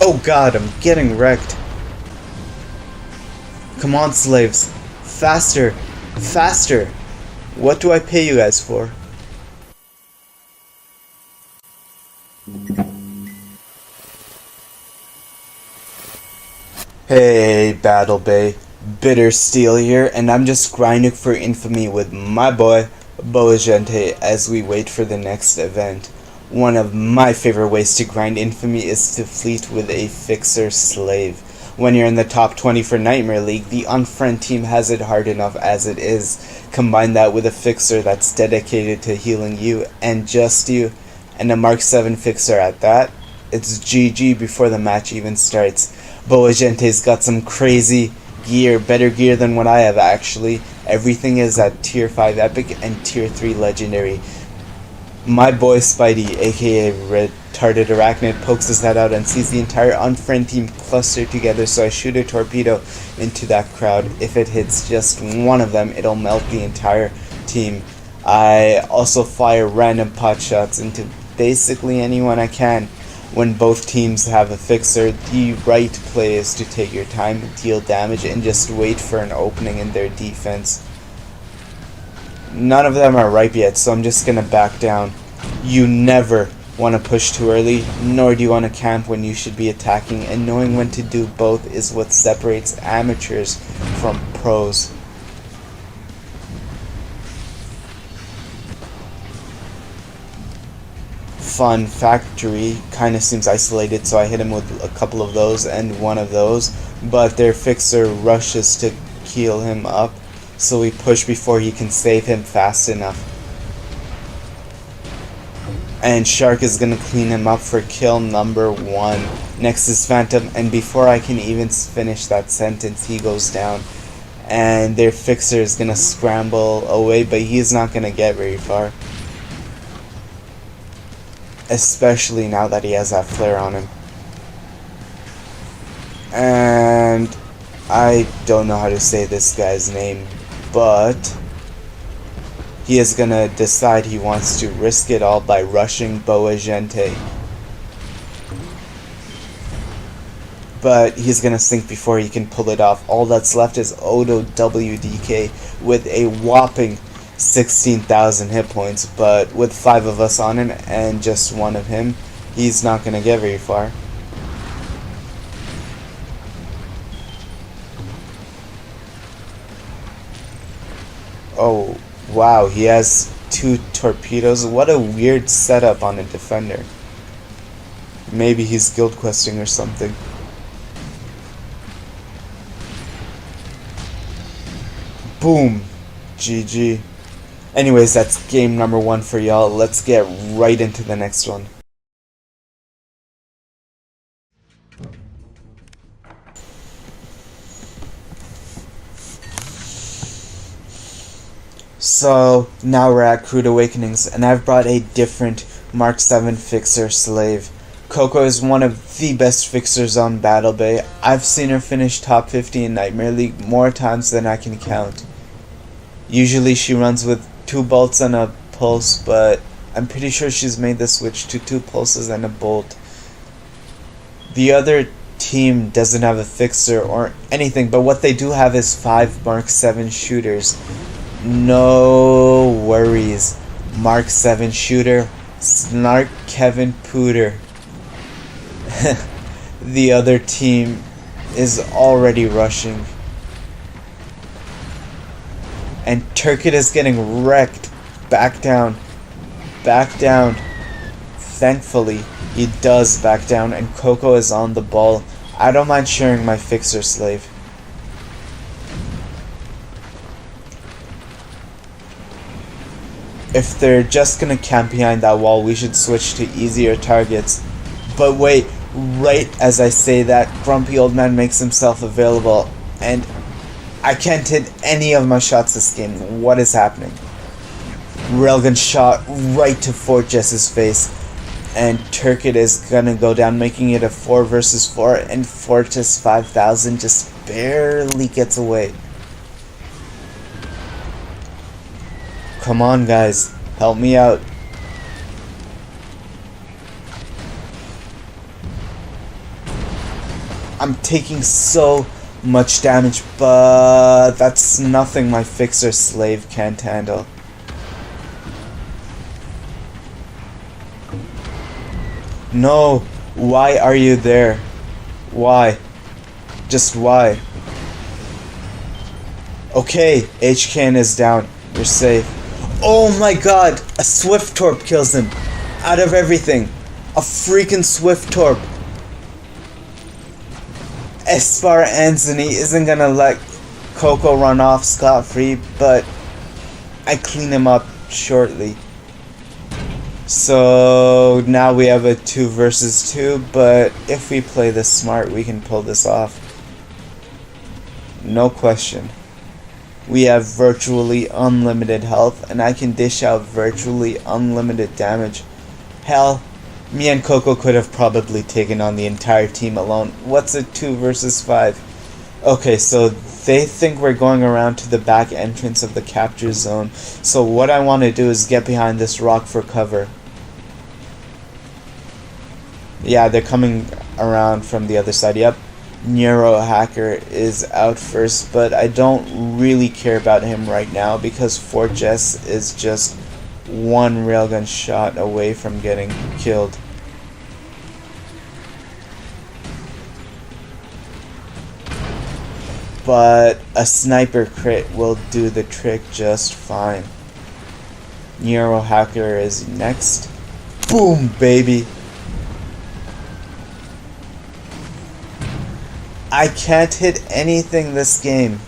Oh god, I'm getting wrecked. Come on, slaves. Faster. Faster. What do I pay you guys for? Hey, Battle Bay. Bittersteel here, and I'm just grinding for infamy with my boy, Boagente, as we wait for the next event. One of my favorite ways to grind infamy is to fleet with a fixer slave. When you're in the top 20 for Nightmare League, the unfriend team has it hard enough as it is. Combine that with a fixer that's dedicated to healing you and just you, and a Mk7 Fixer at that, it's GG before the match even starts. Boagente's got some crazy gear, better gear than what I have actually. Everything is at tier 5 epic and tier 3 legendary. My boy Spidey, aka Retarded Arachnid, pokes his head out and sees the entire unfriend team clustered together, so I shoot a torpedo into that crowd. If it hits just one of them, it'll melt the entire team. I also fire random pot shots into basically anyone I can. When both teams have a fixer, the right play is to take your time, deal damage, and just wait for an opening in their defense. None of them are ripe yet, so I'm just gonna back down. You never want to push too early, nor do you want to camp when you should be attacking, and knowing when to do both is what separates amateurs from pros. Fun Factory kinda seems isolated, so I hit him with a couple of those and one of those, but their fixer rushes to heal him up, so we push before he can save him fast enough. And Shark is gonna clean him up for kill number 1. Next is Phantom, and before I can even finish that sentence, he goes down. And their fixer is gonna scramble away, but he's not gonna get very far. Especially now that he has that flare on him. And I don't know how to say this guy's name, but he is gonna decide he wants to risk it all by rushing Boagente. But he's gonna sink before he can pull it off. All that's left is Odo WDK with a whopping 16,000 hit points, but with 5 of us on him and just 1 of him, he's not gonna get very far. Oh wow, he has 2 torpedoes. What a weird setup on a defender. Maybe he's guild questing or something. Boom. GG. Anyways, that's game number 1 for y'all. Let's get right into the next one. So, now we're at Crude Awakenings, and I've brought a different Mk7 Fixer slave. Coco is one of the best fixers on Battle Bay. I've seen her finish top 50 in Nightmare League more times than I can count. Usually she runs with 2 bolts and a pulse, but I'm pretty sure she's made the switch to 2 pulses and a bolt. The other team doesn't have a fixer or anything, but what they do have is 5 Mk7 shooters. No worries. Mk7 shooter, Snark Kevin Pooter. The other team is already rushing. And Turkit is getting wrecked. Back down. Back down. Thankfully, he does back down, and Coco is on the ball. I don't mind sharing my fixer slave. If they're just gonna camp behind that wall, we should switch to easier targets. But wait, right as I say that, Grumpy Old Man makes himself available, and I can't hit any of my shots this game. What is happening? Railgun shot right to Fortress's face, and Turkit is gonna go down, making it a 4 versus 4, and Fortress 5000 just barely gets away. Come on, guys, help me out. I'm taking so much damage, but that's nothing my Fixer slave can't handle. No, why are you there? Why? Just why? Okay, HCAN is down. You're safe. Oh my god! A Swift Torp kills him! Out of everything! A freaking Swift Torp! Espar Anthony isn't gonna let Coco run off scot-free, but I clean him up shortly. So now we have a 2 versus 2, but if we play this smart, we can pull this off. No question. We have virtually unlimited health, and I can dish out virtually unlimited damage. Hell, me and Coco could have probably taken on the entire team alone. What's a 2 versus 5? Okay, so they think we're going around to the back entrance of the capture zone. So what I want to do is get behind this rock for cover. Yeah, they're coming around from the other side. Yep. Neurohacker is out first, but I don't really care about him right now because Fortress is just one railgun shot away from getting killed. But a sniper crit will do the trick just fine. Neurohacker is next. Boom, baby! I can't hit anything this game.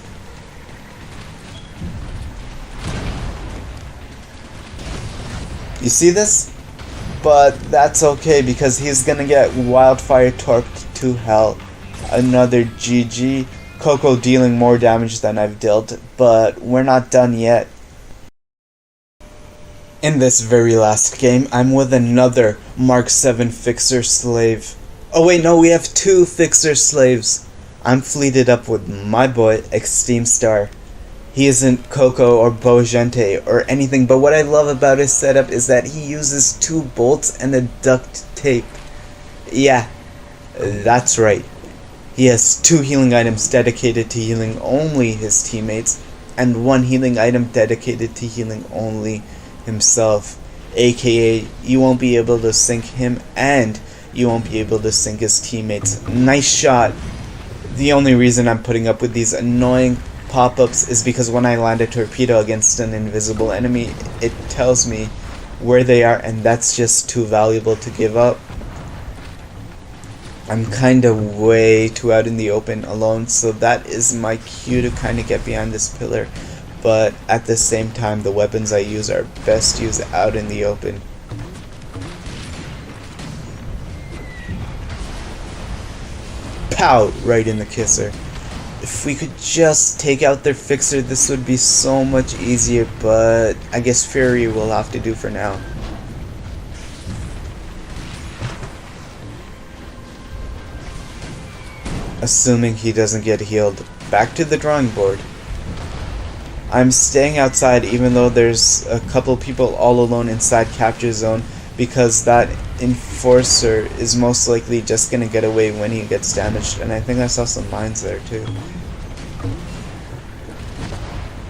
You see this? But that's okay because he's gonna get Wildfire torped to hell. Another GG. Coco dealing more damage than I've dealt, but we're not done yet. In this very last game, I'm with another Mk7 Fixer slave. Oh wait, no, we have 2 Fixer slaves. I'm fleeted up with my boy, Extreme Star. He isn't Coco or Bojente or anything, but what I love about his setup is that he uses 2 bolts and a duct tape. Yeah, that's right. He has 2 healing items dedicated to healing only his teammates, and 1 healing item dedicated to healing only himself. AKA, you won't be able to sink him, and you won't be able to sink his teammates. Nice shot. The only reason I'm putting up with these annoying pop-ups is because when I land a torpedo against an invisible enemy, it tells me where they are, and that's just too valuable to give up. I'm kinda way too out in the open alone, so that is my cue to kinda get behind this pillar. But at the same time, the weapons I use are best used out in the open. Pow! Right in the kisser. If we could just take out their Fixer, this would be so much easier, but I guess Fury will have to do for now. Assuming he doesn't get healed. Back to the drawing board. I'm staying outside even though there's a couple people all alone inside capture zone, because that enforcer is most likely just gonna get away when he gets damaged, and I think I saw some mines there too.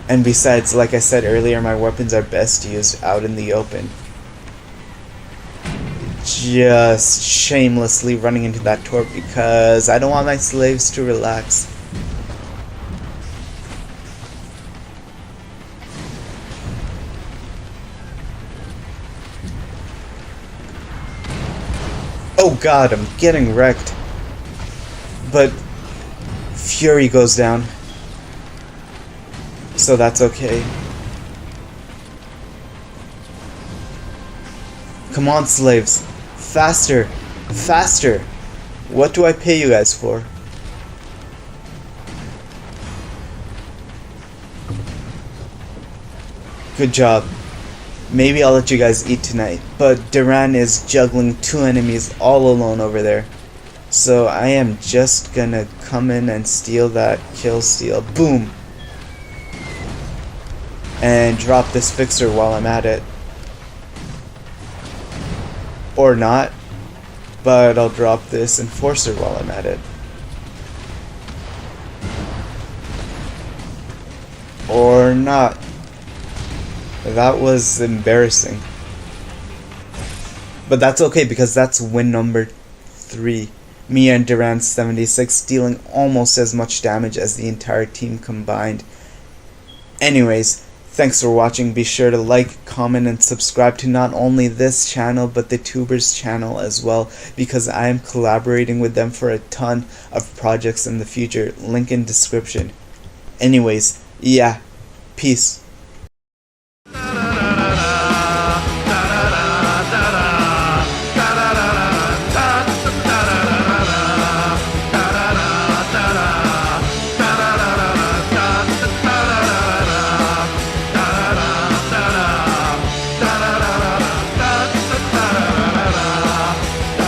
And besides, like I said earlier, my weapons are best used out in the open. Just shamelessly running into that torp because I don't want my slaves to relax. Oh god, I'm getting wrecked. But Fury goes down, so that's okay. Come on, slaves. Faster! Faster! What do I pay you guys for? Good job. Maybe I'll let you guys eat tonight, but Duran is juggling 2 enemies all alone over there. So I am just gonna come in and steal that kill steal. Boom! And drop this Fixer while I'm at it. Or not, but I'll drop this Enforcer while I'm at it. Or not. That was embarrassing. But that's okay because that's win number 3. Me and Durant76 dealing almost as much damage as the entire team combined. Anyways, thanks for watching. Be sure to like, comment, and subscribe to not only this channel but the Tubers channel as well, because I am collaborating with them for a ton of projects in the future. Link in description. Anyways, yeah, peace.